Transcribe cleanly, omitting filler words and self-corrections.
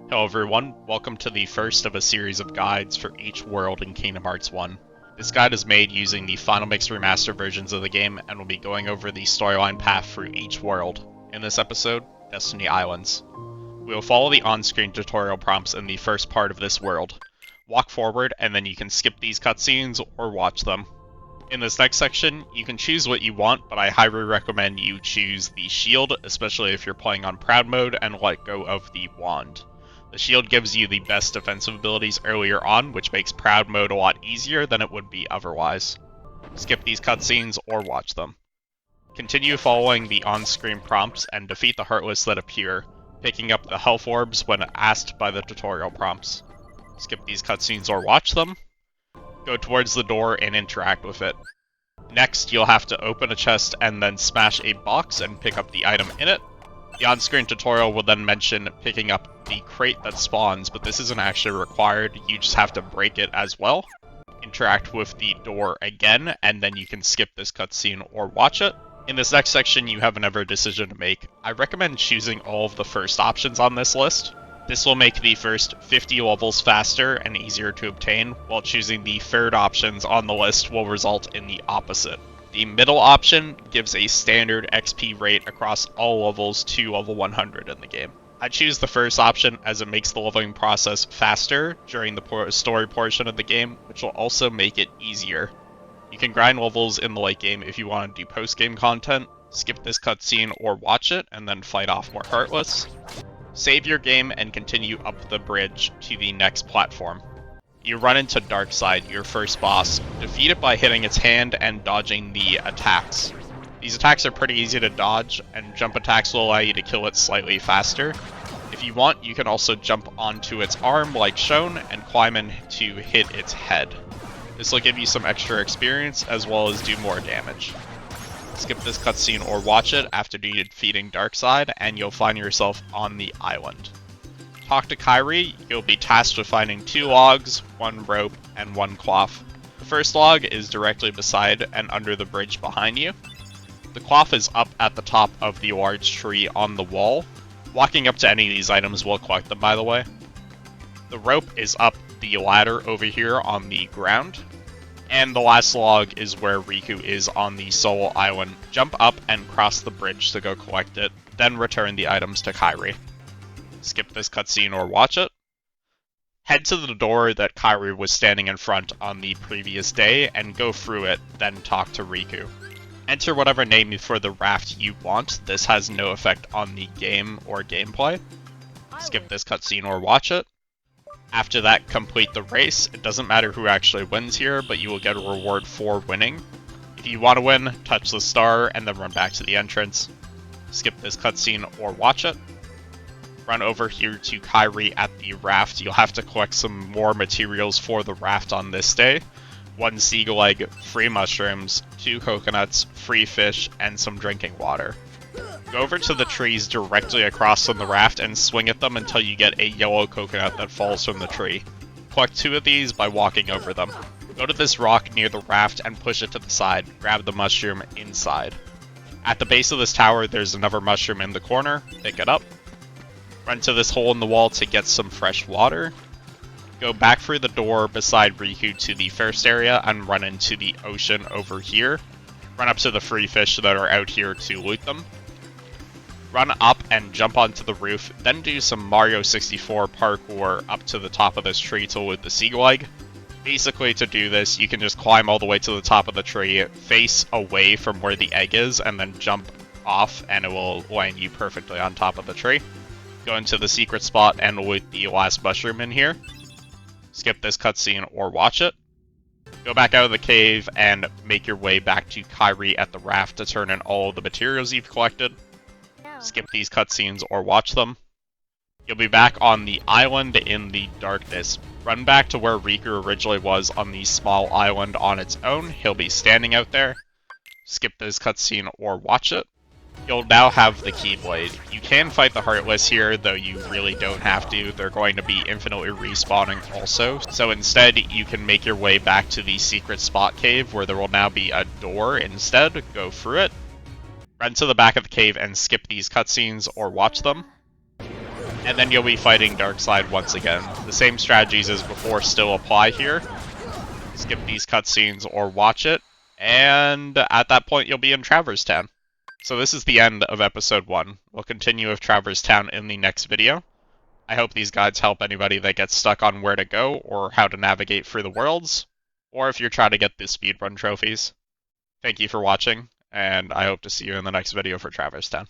Hello everyone, welcome to the first of a series of guides for each world in Kingdom Hearts 1. This guide is made using the Final Mix Remaster versions of the game and will be going over the storyline path through each world. In this episode, Destiny Islands. We will follow the on-screen tutorial prompts in the first part of this world. Walk forward and then you can skip these cutscenes or watch them. In this next section, you can choose what you want, but I highly recommend you choose the shield, especially if you're playing on Proud mode, and let go of the wand. The shield gives you the best defensive abilities earlier on, which makes Proud mode a lot easier than it would be otherwise. Skip these cutscenes or watch them. Continue following the on-screen prompts and defeat the Heartless that appear, picking up the health orbs when asked by the tutorial prompts. Skip these cutscenes or watch them. Go towards the door and interact with it. Next, you'll have to open a chest and then smash a box and pick up the item in it. The on-screen tutorial will then mention picking up the crate that spawns, but this isn't actually required, you just have to break it as well. Interact with the door again, and then you can skip this cutscene or watch it. In this next section, you have another decision to make. I recommend choosing all of the first options on this list. This will make the first 50 levels faster and easier to obtain, while choosing the third options on the list will result in the opposite. The middle option gives a standard XP rate across all levels to level 100 in the game. I choose the first option as it makes the leveling process faster during the story portion of the game, which will also make it easier. You can grind levels in the late game if you want to do post-game content, skip this cutscene or watch it, and then fight off more Heartless. Save your game and continue up the bridge to the next platform. You run into Darkside, your first boss. Defeat it by hitting its hand and dodging the attacks. These attacks are pretty easy to dodge, and jump attacks will allow you to kill it slightly faster. If you want, you can also jump onto its arm like shown and climb in to hit its head. This will give you some extra experience as well as do more damage. Skip this cutscene or watch it after defeating Darkside, and you'll find yourself on the island. Talk to Kairi, you'll be tasked with finding 2 logs, 1 rope, and 1 cloth. The first log is directly beside and under the bridge behind you. The cloth is up at the top of the large tree on the wall. Walking up to any of these items will collect them, by the way. The rope is up the ladder over here on the ground. And the last log is where Riku is on the Solo Island. Jump up and cross the bridge to go collect it, then return the items to Kairi. Skip this cutscene or watch it. Head to the door that Kairi was standing in front on the previous day and go through it, then talk to Riku. Enter whatever name for the raft you want. This has no effect on the game or gameplay. Skip this cutscene or watch it. After that, complete the race. It doesn't matter who actually wins here, but you will get a reward for winning. If you want to win, touch the star and then run back to the entrance. Skip this cutscene or watch it. Run over here to Kairi at the raft. You'll have to collect some more materials for the raft on this day. 1 seagull egg, 3 mushrooms, 2 coconuts, 3 fish, and some drinking water. Go over to the trees directly across from the raft and swing at them until you get a yellow coconut that falls from the tree. Collect 2 of these by walking over them. Go to this rock near the raft and push it to the side. Grab the mushroom inside. At the base of this tower, there's another mushroom in the corner. Pick it up. Run to this hole in the wall to get some fresh water. Go back through the door beside Riku to the first area and run into the ocean over here. Run up to the 3 fish that are out here to loot them. Run up and jump onto the roof, then do some Mario 64 parkour up to the top of this tree to loot the seagull egg. Basically, to do this, you can just climb all the way to the top of the tree, face away from where the egg is, and then jump off, and it will land you perfectly on top of the tree. Go into the secret spot and loot the last mushroom in here. Skip this cutscene or watch it. Go back out of the cave and make your way back to Kairi at the raft to turn in all of the materials you've collected. Skip these cutscenes or watch them. You'll be back on the island in the darkness. Run back to where Riku originally was on the small island on its own. He'll be standing out there. Skip this cutscene or watch it. You'll now have the Keyblade. You can fight the Heartless here, though you really don't have to. They're going to be infinitely respawning also. So instead, you can make your way back to the secret spot cave where there will now be a door instead. Go through it. Run to the back of the cave and skip these cutscenes or watch them. and then you'll be fighting Darkseid once again. The same strategies as before still apply here. Skip these cutscenes or watch it, and at that point you'll be in Traverse Town. So this is the end of episode 1. We'll continue with Traverse Town in the next video. I hope these guides help anybody that gets stuck on where to go or how to navigate through the worlds, or if you're trying to get the speedrun trophies. Thank you for watching, and I hope to see you in the next video for Traverse Town.